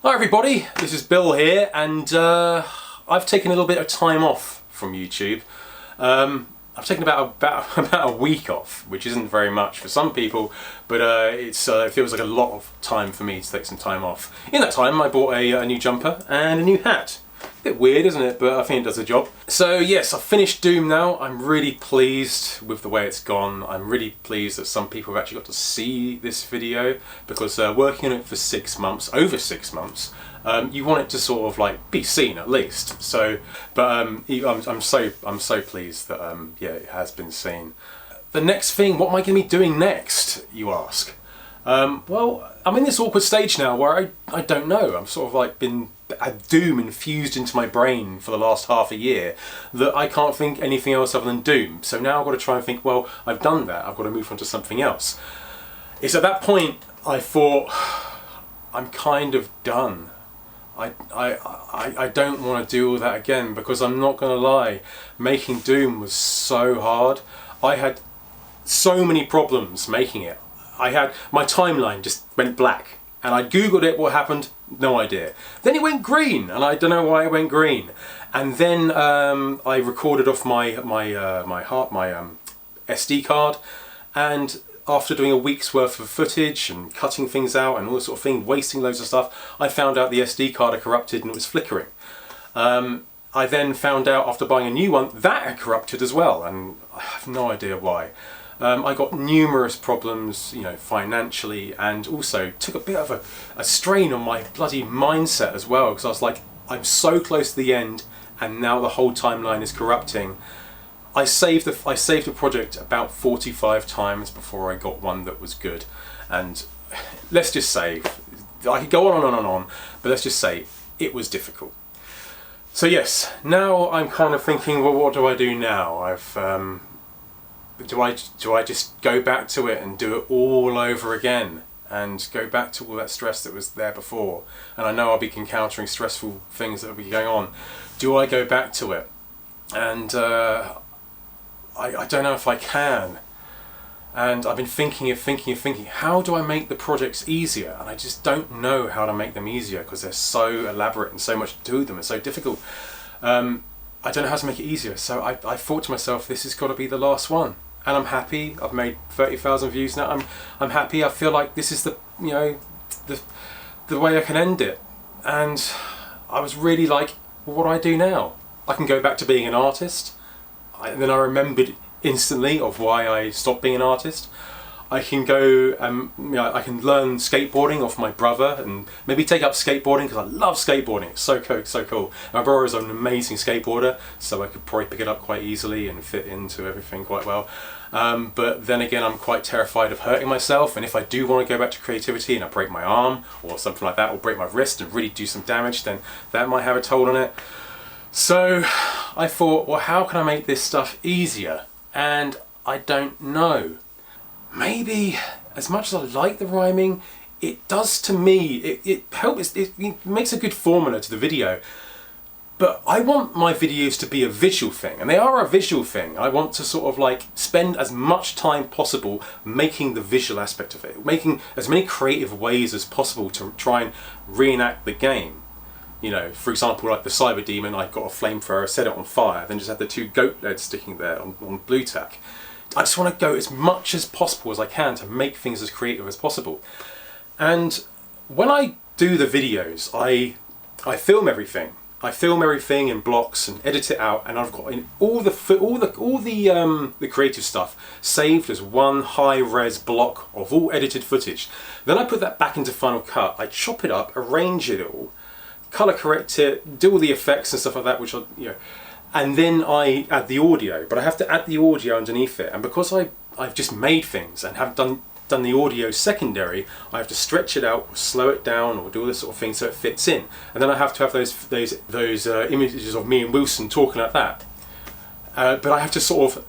Hi everybody, this is Bill here, and I've taken a little bit of time off from YouTube. I've taken about a week off, which isn't very much for some people, but it feels like a lot of time for me to take some time off. In that time I bought a new jumper and a new hat. A bit weird, isn't it? But I think it does the job. So yes, I've finished Doom now. I'm really pleased with the way it's gone. I'm really pleased that some people have actually got to see this video, because working on it for 6 months, over 6 months, you want it to sort of like be seen at least. So, but I'm so pleased that yeah, it has been seen. The next thing, what am I going to be doing next, you ask? Well, I'm in this awkward stage now where I don't know. I've sort of like been had Doom infused into my brain for the last half a year that I can't think anything else other than Doom. So now I've got to try and think, well, I've done that, I've got to move on to something else. It's at that point I thought, I'm kind of done. I don't want to do all that again, because I'm not going to lie, making Doom was so hard. I had so many problems making it. My timeline just went black, and I googled it, what happened, no idea. Then it went green, and I don't know why it went green. And then I recorded off my SD card, and after doing a week's worth of footage and cutting things out and all this sort of thing, wasting loads of stuff, I found out the SD card had corrupted and it was flickering. I then found out after buying a new one that had corrupted as well, and I have no idea why. I got numerous problems, you know, financially, and also took a bit of a strain on my bloody mindset as well, because I was like, I'm so close to the end and now the whole timeline is corrupting. I saved the project about 45 times before I got one that was good, and let's just say, I could go on and on and on, but let's just say it was difficult. So yes, now I'm kind of thinking, well, what do I do now? Do I just go back to it and do it all over again and go back to all that stress that was there before? And I know I'll be encountering stressful things that will be going on. Do I go back to it? And I don't know if I can. And I've been thinking, how do I make the projects easier? And I just don't know how to make them easier, because they're so elaborate and so much to do with them and so difficult. I don't know how to make it easier. So I thought to myself, this has got to be the last one. And I'm happy. I've made 30,000 views now. I'm happy. I feel like this is the way I can end it. And I was really like, well, what do I do now? I can go back to being an artist. And then I remembered instantly of why I stopped being an artist. I can go, I can learn skateboarding off my brother and maybe take up skateboarding, because I love skateboarding. It's so cool. My brother is an amazing skateboarder, so I could probably pick it up quite easily and fit into everything quite well. But then again, I'm quite terrified of hurting myself, and if I do want to go back to creativity and I break my arm or something like that, or break my wrist and really do some damage, then that might have a toll on it. So I thought, well, how can I make this stuff easier? And I don't know. Maybe, as much as I like the rhyming, it does to me, it helps, it makes a good formula to the video. But I want my videos to be a visual thing, and they are a visual thing. I want to sort of like spend as much time possible making the visual aspect of it, making as many creative ways as possible to try and reenact the game. You know, for example, like the Cyber Demon, I got a flamethrower, set it on fire, then just had the 2 goat legs sticking there on blue tack. I just want to go as much as possible as I can to make things as creative as possible. And when I do the videos, I film everything. I film everything in blocks and edit it out, and I've got all the creative stuff saved as one high-res block of all edited footage. Then I put that back into Final Cut. I chop it up, arrange it all, color correct it, do all the effects and stuff like that, which I, you know, and then I add the audio. But I have to add the audio underneath it, and because I've just made things and have done the audio secondary, I have to stretch it out, or slow it down, or do all this sort of thing so it fits in. And then I have to have those images of me and Wilson talking like that. But I have to sort of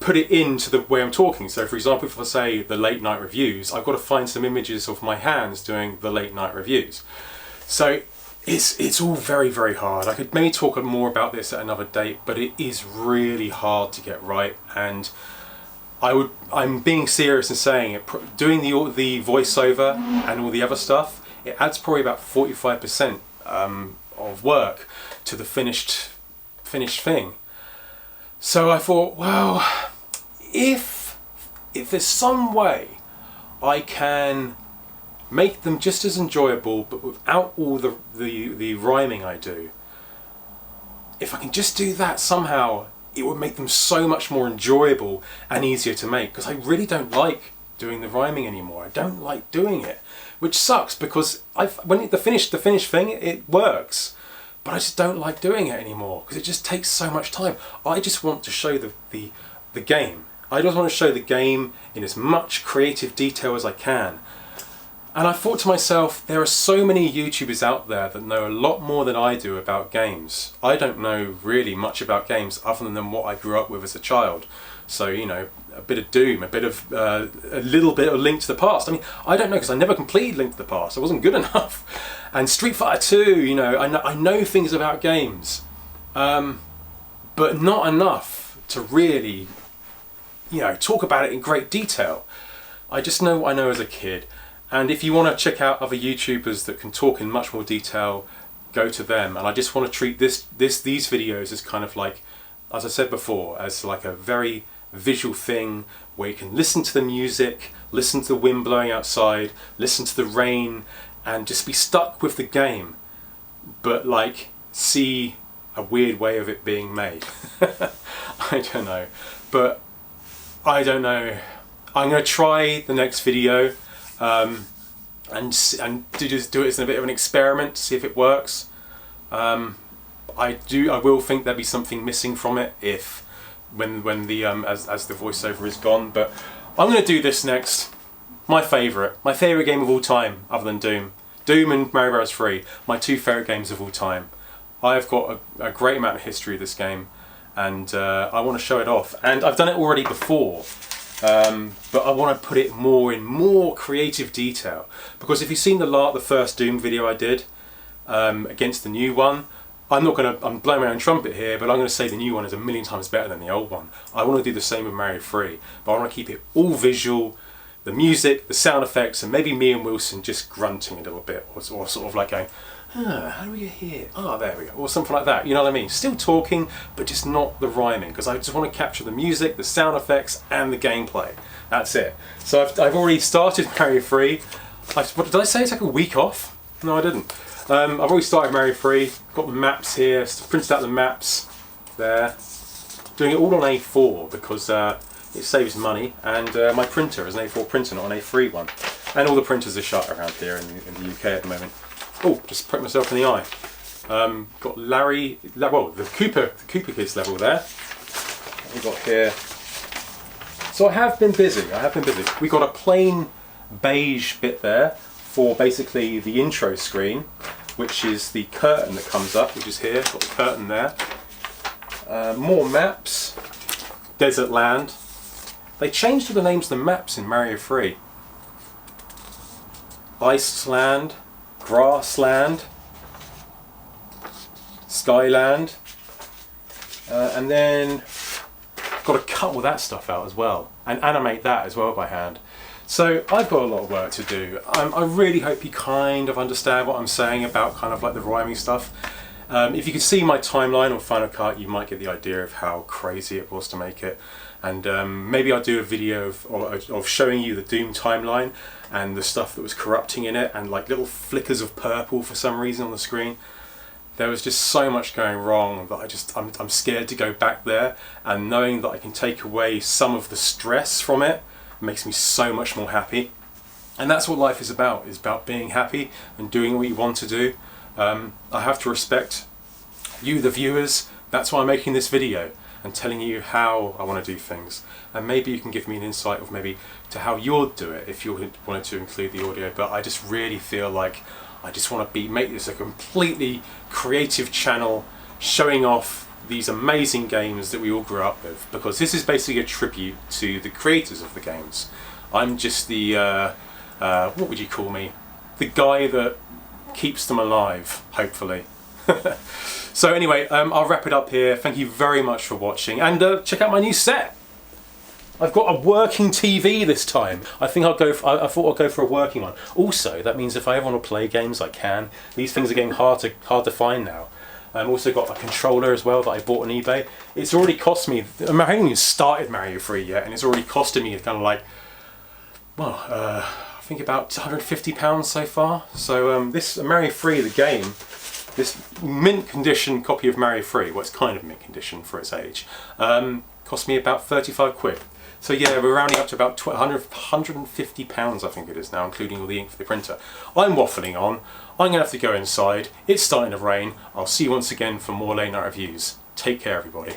put it into the way I'm talking. So for example, if I say the late night reviews, I've got to find some images of my hands doing the late night reviews. So it's all very, very hard. I could maybe talk more about this at another date, but it is really hard to get right. And I'm being serious in saying it. Doing the voiceover and all the other stuff it adds probably about 45% of work to the finished thing. So I thought, well, if there's some way I can make them just as enjoyable but without all the rhyming I do, if I can just do that somehow, it would make them so much more enjoyable and easier to make, because I really don't like doing the rhyming anymore. I don't like doing it, which sucks, because when the finished thing, it works, but I just don't like doing it anymore because it just takes so much time. I just want to show the game. I just want to show the game in as much creative detail as I can. And I thought to myself, there are so many YouTubers out there that know a lot more than I do about games. I don't know really much about games other than what I grew up with as a child. So, you know, a bit of Doom, a little bit of Link to the Past. I mean, I don't know, because I never completed Link to the Past. I wasn't good enough. And Street Fighter 2, you know, I know things about games, but not enough to really, you know, talk about it in great detail. I just know what I know as a kid. And if you want to check out other YouTubers that can talk in much more detail, go to them. And I just want to treat these videos as kind of like, as I said before, as like a very visual thing where you can listen to the music, listen to the wind blowing outside, listen to the rain, and just be stuck with the game, but like see a weird way of it being made. I don't know, but I don't know. I'm going to try the next video and just do it as a bit of an experiment to see if it works. I will think there'll be something missing from it when the as the voiceover is gone, but I'm going to do this next. My favourite game of all time, other than Doom and Mario Bros 3, my two favourite games of all time. I've got a great amount of history of this game, and I want to show it off. And I've done it already before, but I want to put it in more creative detail. Because if you've seen the first Doom video I did against the new one, I'm blowing my own trumpet here, but I'm going to say the new one is 1,000,000 times better than the old one. I want to do the same with Mario 3, but I want to keep it all visual, the music, the sound effects, and maybe me and Wilson just grunting a little bit, or sort of like going, how do we get here? Oh, there we go, or something like that, you know what I mean? Still talking, but just not the rhyming, because I just want to capture the music, the sound effects, and the gameplay. That's it. So I've already started Mario 3. What did I say? It's like a week off? No, I didn't. I've already started Mario 3, got the maps here, printed out the maps there. Doing it all on A4 because it saves money, and my printer is an A4 printer, not an A3 one. And all the printers are shut around here in the UK at the moment. Oh, just pricked myself in the eye. Got the Cooper Kids level there. What we got here? So I have been busy. We got a plain beige bit there for basically the intro screen, which is the curtain that comes up, which is here. Got the curtain there. More maps. Desert Land. They changed all the names of the maps in Mario 3. Iceland, Grassland, Skyland, and then got to cut all that stuff out as well and animate that as well by hand. So I've got a lot of work to do. I really hope you kind of understand what I'm saying about kind of like the rhyming stuff. If you could see my timeline on Final Cut, you might get the idea of how crazy it was to make it. And maybe I'll do a video of showing you the Doom timeline and the stuff that was corrupting in it, and like little flickers of purple for some reason on the screen. There was just so much going wrong that I'm scared to go back there, and knowing that I can take away some of the stress from it makes me so much more happy. And that's what life is about being happy and doing what you want to do. I have to respect you, the viewers. That's why I'm making this video and telling you how I want to do things. And maybe you can give me an insight of maybe to how you'll do it if you wanted to include the audio. But I just really feel like I just want to make this a completely creative channel showing off these amazing games that we all grew up with, because this is basically a tribute to the creators of the games. I'm just the, what would you call me? The guy that keeps them alive, hopefully. So anyway, I'll wrap it up here. Thank you very much for watching, and check out my new set. I've got a working TV this time. I think I'll go. I thought I'll go for a working one. Also, that means if I ever want to play games, I can. These things are getting hard to find now. I've also got a controller as well that I bought on eBay. It's already cost me. I haven't even started Mario 3 yet, and it's already costed me kind of like, well, I think about £150 so far. So this Mario 3, the game, this mint condition copy of Mario 3, well, it's kind of mint condition for its age, cost me about 35 quid. So yeah, we're rounding up to about £150 I think it is now, including all the ink for the printer. I'm waffling on. I'm going to have to go inside. It's starting to rain. I'll see you once again for more late night reviews. Take care, everybody.